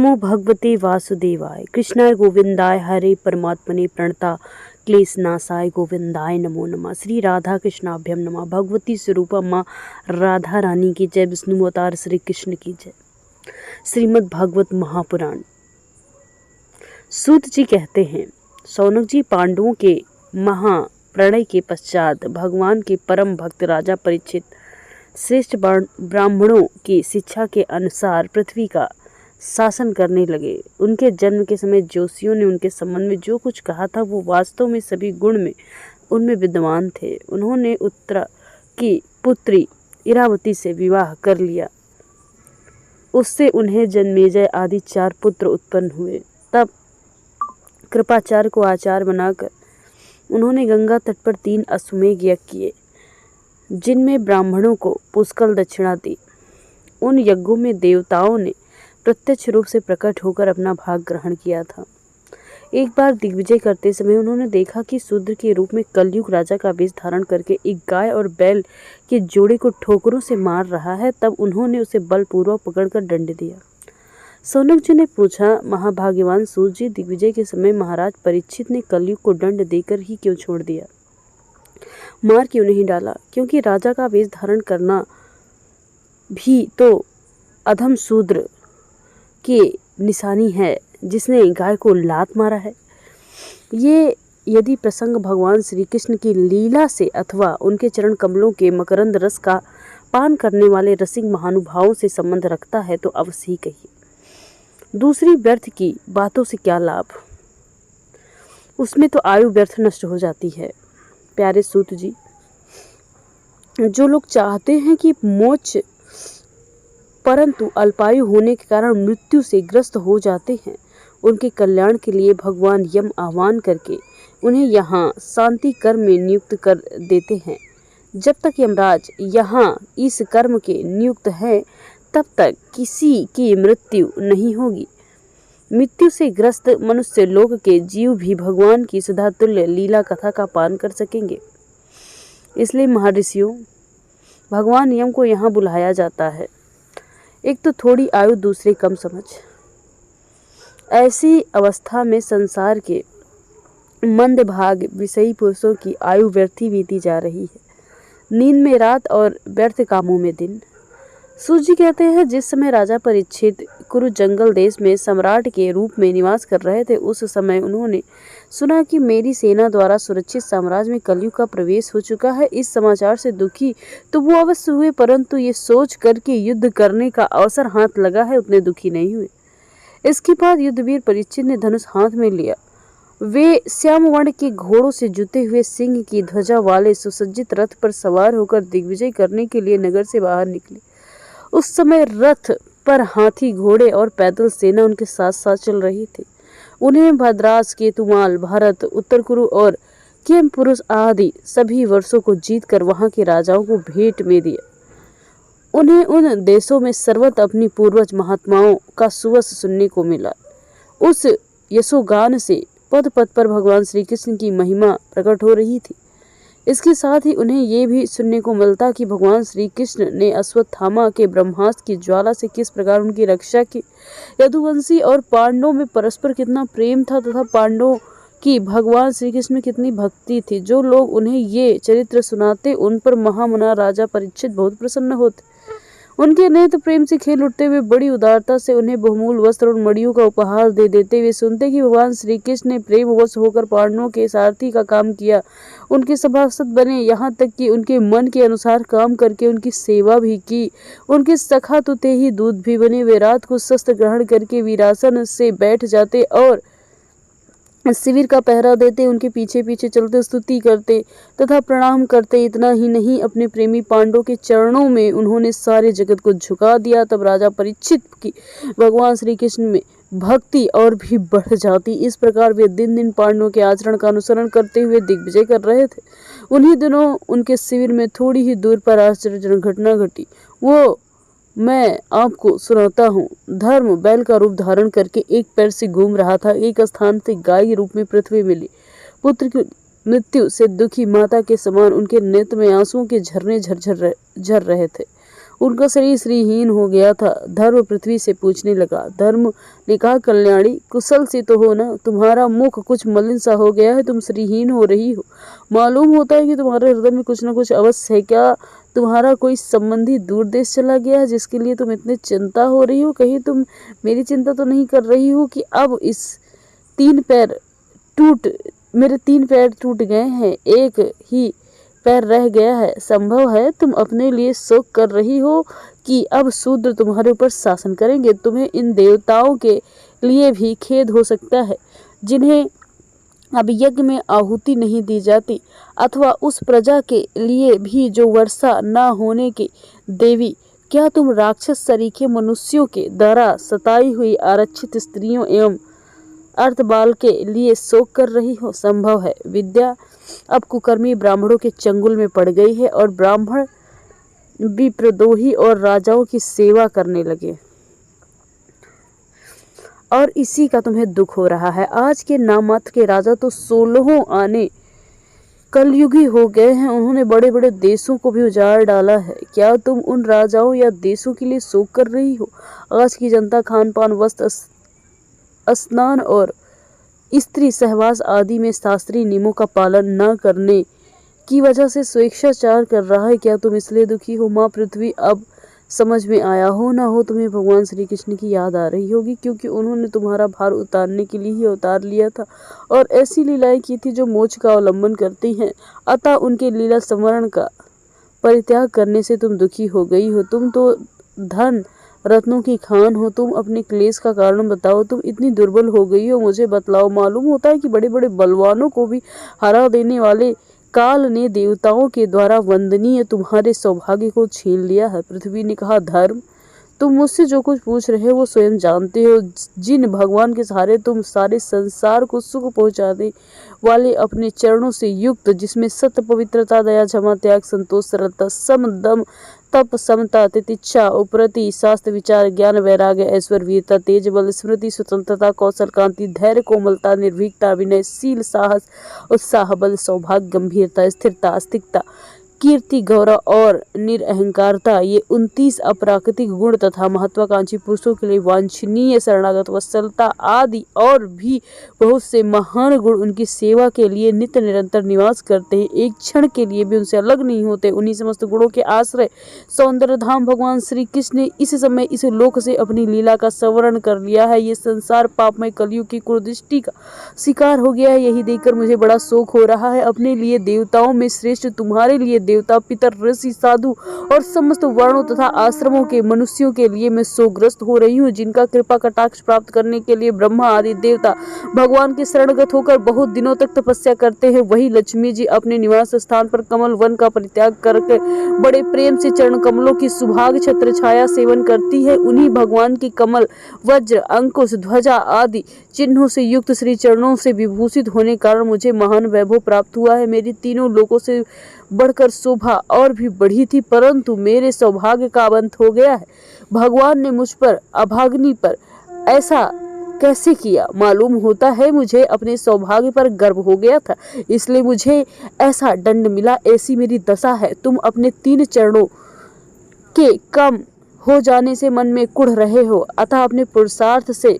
नमो भगवते वासुदेवाय कृष्णाय गोविंदाय हरे परमात्मने प्रणता क्लेशनाशाय गोविंदाय नमो नमः। श्री राधा कृष्णाभ्यम नमः। भगवती स्वरूपा माँ राधा रानी की जय। विष्णु अवतार श्री कृष्ण की जय। श्रीमद् भागवत महापुराण। सूत जी कहते हैं, शौनक जी, पांडवों के महाप्रणय के पश्चात भगवान के परम भक्त राजा परीक्षित श्रेष्ठ ब्राह्मणों की शिक्षा के अनुसार पृथ्वी का शासन करने लगे। उनके जन्म के समय जोशियों ने उनके संबंध में जो कुछ कहा था वो वास्तव में सभी गुण में उनमें विद्यमान थे। उन्होंने उत्तरा की पुत्री इरावती से विवाह कर लिया। उससे उन्हें जन्मेजय आदि 4 पुत्र उत्पन्न हुए। तब कृपाचार्य को आचार्य बनाकर उन्होंने गंगा तट पर 3 अश्वमेध यज्ञ किए, जिनमें ब्राह्मणों को पुष्कल दक्षिणा दी। उन यज्ञों में देवताओं ने प्रत्यक्ष रूप से प्रकट होकर अपना भाग ग्रहण किया था। एक बार दिग्विजय करते समय उन्होंने देखा कि शूद्र के रूप में कलयुग राजा का वेश धारण करके एक गाय और बैल के जोड़े को ठोकरों से मार रहा है। तब उन्होंने उसे बलपूर्वक पकड़कर दंड दिया। शौनक जी ने पूछा, महाभाग्यवान सूत जी, दिग्विजय के समय महाराज परीक्षित ने कलयुग को दंड देकर ही क्यों छोड़ दिया, मार क्यों नहीं डाला? क्योंकि राजा का वेश धारण करना भी तो अधम शूद्र की निशानी है जिसने गाय को लात मारा है। ये यदि प्रसंग भगवान श्री कृष्ण की लीला से अथवा उनके चरण कमलों के मकरंद रस का पान करने वाले रसिक महानुभावों से संबंध रखता है तो अवश्य ही कहिए। दूसरी व्यर्थ की बातों से क्या लाभ, उसमें तो आयु व्यर्थ नष्ट हो जाती है। प्यारे सूत जी, जो लोग चाहते हैं कि मोक्ष परंतु अल्पायु होने के कारण मृत्यु से ग्रस्त हो जाते हैं, उनके कल्याण के लिए भगवान यम आह्वान करके उन्हें यहाँ शांति कर्म में नियुक्त कर देते हैं। जब तक यमराज यहाँ इस कर्म के नियुक्त हैं, तब तक किसी की मृत्यु नहीं होगी। मृत्यु से ग्रस्त मनुष्य लोक के जीव भी भगवान की सुधा तुल्य लीला कथा का पान कर सकेंगे। इसलिए महर्षियों, भगवान यम को यहाँ बुलाया जाता है। एक तो थोड़ी आयु, दूसरी कम समझ। ऐसी अवस्था में संसार के मंदभाग विषयी पुरुषों की आयु व्यर्थी बीती जा रही है, नींद में रात और व्यर्थ कामों में दिन। सूत जी कहते हैं, जिस समय राजा परीक्षित कुरु जंगल देश में सम्राट के रूप में निवास कर रहे थे, उस समय उन्होंने सुना कि मेरी सेना द्वारा सुरक्षित साम्राज्य में कलयुग का प्रवेश हो चुका है। इस समाचार से दुखी तो वो अवश्य हुए, परंतु ये सोच करके युद्ध करने का अवसर हाथ लगा है, उतने दुखी नहीं हुए। इसके बाद युद्धवीर परीक्षित ने धनुष हाथ में लिया। वे श्याम वर्ण के घोड़ों से जुते हुए सिंह की ध्वजा वाले सुसज्जित रथ पर सवार होकर दिग्विजय करने के लिए नगर से बाहर निकले। उस समय रथ पर हाथी, घोड़े और पैदल सेना उनके साथ साथ चल रही थी। उन्हें भद्रास, केतुमाल, भारत, उत्तर कुरु और केम पुरुष आदि सभी वर्षों को जीतकर वहां के राजाओं को भेंट में दिया। उन्हें उन देशों में सर्वत्र अपनी पूर्वज महात्माओं का सुवस सुनने को मिला। उस यशोगान से पद पद पर भगवान श्री कृष्ण की महिमा प्रकट हो रही थी। इसके साथ ही उन्हें ये भी सुनने को मिलता कि भगवान श्री कृष्ण ने अश्वत्थामा के ब्रह्मास्त्र की ज्वाला से किस प्रकार उनकी रक्षा की। यदुवंशी और पांडवों में परस्पर कितना प्रेम था तथा पांडवों की भगवान श्री कृष्ण में कितनी भक्ति थी। जो लोग उन्हें ये चरित्र सुनाते, उन पर महामना राजा परीक्षित बहुत प्रसन्न होते। उनके नेत्र प्रेम से खेल उठते हुए बड़ी उदारता से उन्हें बहुमूल्य वस्त्र और मड़ियों का उपहार दे देते हुए सुनते कि भगवान श्री कृष्ण ने प्रेमवश होकर पांडवों के सारथी का काम किया, उनके सभासद बने, यहाँ तक कि उनके मन के अनुसार काम करके उनकी सेवा भी की, उनके सखा तुते ही दूध भी बने। वे रात को शस्त्र ग्रहण करके वीरासन से बैठ जाते और शिविर का पहरा देते, उनके पीछे पीछे चलते, स्तुति करते तथा प्रणाम करते। इतना ही नहीं, अपने प्रेमी पांडवों के चरणों में उन्होंने सारे जगत को झुका दिया। तब राजा परीक्षित की भगवान श्री कृष्ण में भक्ति और भी बढ़ जाती। इस प्रकार वे दिन दिन पांडवों के आचरण का अनुसरण करते हुए दिग्विजय कर रहे थे। उन्हीं दिनों उनके शिविर में थोड़ी ही दूर पर आश्चर्यजनक घटना घटी। वो मैं आपको सुनाता हूँ। धर्म बैल का रूप धारण करके एक पैर से घूम रहा था। एक स्थान से गाय रूप में पृथ्वी मिली। पुत्र की मृत्यु से दुखी माता के समान उनके नेत्र में आंसुओं के झरने झर रहे थे। उनका शरीर श्रीहीन हो गया था। धर्म पृथ्वी से पूछने लगा। धर्म ने कहा, कल्याणी कुशल से तो हो ना? तुम्हारा मुख कुछ मलिन सा हो गया है, तुम श्रीहीन हो रही हो। मालूम होता है कि तुम्हारे हृदय में कुछ न कुछ अवश्य है। क्या तुम्हारा कोई संबंधी दूर देश चला गया है जिसके लिए तुम इतनी चिंता हो रही हो? कहीं तुम मेरी चिंता तो नहीं कर रही हो कि अब मेरे 3 पैर टूट गए हैं, एक ही पैर रह गया है। संभव है तुम अपने लिए शोक कर रही हो कि अब शूद्र तुम्हारे ऊपर शासन करेंगे। तुम्हें इन देवताओं के लिए भी खेद हो सकता है जिन्हें अब यज्ञ में आहुति नहीं दी जाती, अथवा उस प्रजा के लिए भी जो वर्षा न होने की देवी। क्या तुम राक्षस सरीखे मनुष्यों के द्वारा सताई हुई आरक्षित स्त्रियों एवं अर्थबाल के लिए शोक कर रही हो? संभव है विद्या अब कुकर्मी ब्राह्मणों के चंगुल में पड़ गई है और ब्राह्मण विप्रद्रोही और राजाओं की सेवा करने लगे, और इसी का तुम्हें दुख हो रहा है। आज के नामात्र के राजा तो 16 आने कलयुगी हो गए हैं। उन्होंने बड़े बड़े देशों को भी उजाड़ डाला है। क्या तुम उन राजाओं या देशों के लिए शोक कर रही हो? आज की जनता खान पान, वस्त्र, स्नान और स्त्री सहवास आदि में शास्त्रीय नियमों का पालन न करने की वजह से स्वेच्छाचार कर रहा है। क्या तुम इसलिए दुखी हो? माँ पृथ्वी, अब समझ में आया हो ना हो तुम्हें भगवान श्री कृष्ण की याद आ रही होगी, क्योंकि उन्होंने तुम्हारा भार उतारने के लिए ही अवतार लिया था और ऐसी लीलाएं की थी जो मोक्ष का अवलंबन करती हैं। अतः उनके लीला स्मरण का परित्याग करने से तुम दुखी हो गई हो। तुम तो धन रत्नों की खान हो। तुम अपने क्लेश का कारण बताओ। तुम इतनी दुर्बल हो गई हो, मुझे बतलाओ। मालूम होता है कि बड़े बड़े बलवानों को भी हरा देने वाले काल ने देवताओं के द्वारा वंदनीय तुम्हारे सौभाग्य को छीन लिया है। पृथ्वी ने कहा, धर्म, तुम मुझसे जो कुछ पूछ रहे हो वो स्वयं जानते हो। जिन भगवान के सहारे तुम सारे संसार को सुख पहुंचाने वाले अपने चरणों से युक्त, जिसमें सत्य, पवित्रता, दया, क्षमा, त्याग, संतोष, सरलता, सम, दम, तप, समता, तितिक्षा, उपरति, शास्त्र, विचार, ज्ञान, वैराग्य, ऐश्वर्य, वीरता, तेज, बल, स्मृति, स्वतंत्रता, कौशल, कांति, धैर्य, कोमलता, निर्भीकता, विनयशील, साहस, उत्साह, बल, सौभाग्य, गंभीरता, स्थिरता, अस्तिकता, कीर्ति, गौरव और निरअहंकारता, ये 29 अप्राकृतिक गुण तथा महत्वाकांक्षी पुरुषों के लिए वांछनीय शरणागत वत्सलता आदि और भी बहुत से महान गुण उनकी सेवा के लिए नित्य निरंतर निवास करते हैं, एक क्षण के लिए भी उनसे अलग नहीं होते। उन्हीं समस्त गुणों के आश्रय सौंदर्य धाम भगवान श्री कृष्ण ने इस समय इस लोक से अपनी लीला का संवरण कर लिया है। ये संसार पापमय कलयुग की कुदृष्टि का शिकार हो गया है। यही देखकर मुझे बड़ा शोक हो रहा है। अपने लिए देवताओं में श्रेष्ठ तुम्हारे लिए देवता, पितर, ऋषि, साधु और समस्त वर्णों तथा आश्रमों के मनुष्यों के लिए मैं शोकग्रस्त हो रही हूँ, जिनका कृपा कटाक्ष प्राप्त करने के लिए ब्रह्मा आदि देवता भगवान के शरणगत होकर बहुत दिनों तक तपस्या करते हैं। वही लक्ष्मी जी अपने निवास स्थान पर कमल वन का परित्याग करके बड़े प्रेम से चरण कमलों की सुभाग छत्र छाया सेवन करती है। उन्हीं भगवान की कमल, वज्र, अंकुश, ध्वजा आदि चिन्हों से युक्त श्री चरणों से विभूषित होने कारण मुझे महान वैभव प्राप्त हुआ है। मेरी तीनों लोकों से बढ़कर शोभा और भी बढ़ी थी, परंतु मेरे सौभाग्य का अंत हो गया है। भगवान ने मुझ पर, अभागिनी पर ऐसा कैसे किया? मालूम होता है मुझे अपने सौभाग्य पर गर्व हो गया था, इसलिए मुझे ऐसा दंड मिला। ऐसी मेरी दशा है। तुम अपने 3 चरणों के कम हो जाने से मन में कुढ़ रहे हो, अतः अपने पुरुषार्थ से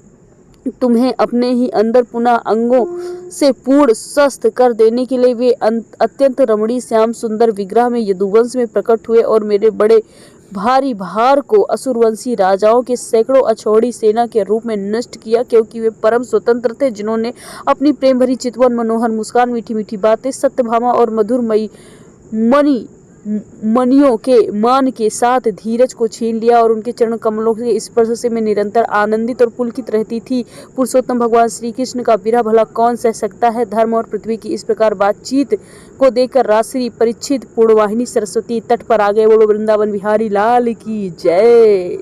तुम्हें अपने ही अंदर पुनः अंगों से पूर्ण स्वस्थ कर देने के लिए वे अत्यंत रमणीय श्याम सुंदर विग्रह में यदुवंश में प्रकट हुए और मेरे बड़े भारी भार को असुरवंशी राजाओं के सैकड़ों अछौड़ी सेना के रूप में नष्ट किया, क्योंकि वे परम स्वतंत्र थे, जिन्होंने अपनी प्रेम भरी चितवन, मनोहर मुस्कान, मीठी मीठी बातें, सत्यभामा और मधुरमयी मणियों के मान के साथ धीरज को छीन लिया और उनके चरण कमलों के स्पर्श से मैं निरंतर आनंदित और पुलकित रहती थी। पुरुषोत्तम भगवान श्री कृष्ण का विरह भला कौन सह सकता है? धर्म और पृथ्वी की इस प्रकार बातचीत को देखकर राजश्री परीक्षित पूर्णवाहिनी सरस्वती तट पर आ गए। बोलो वृंदावन बिहारी लाल की जय।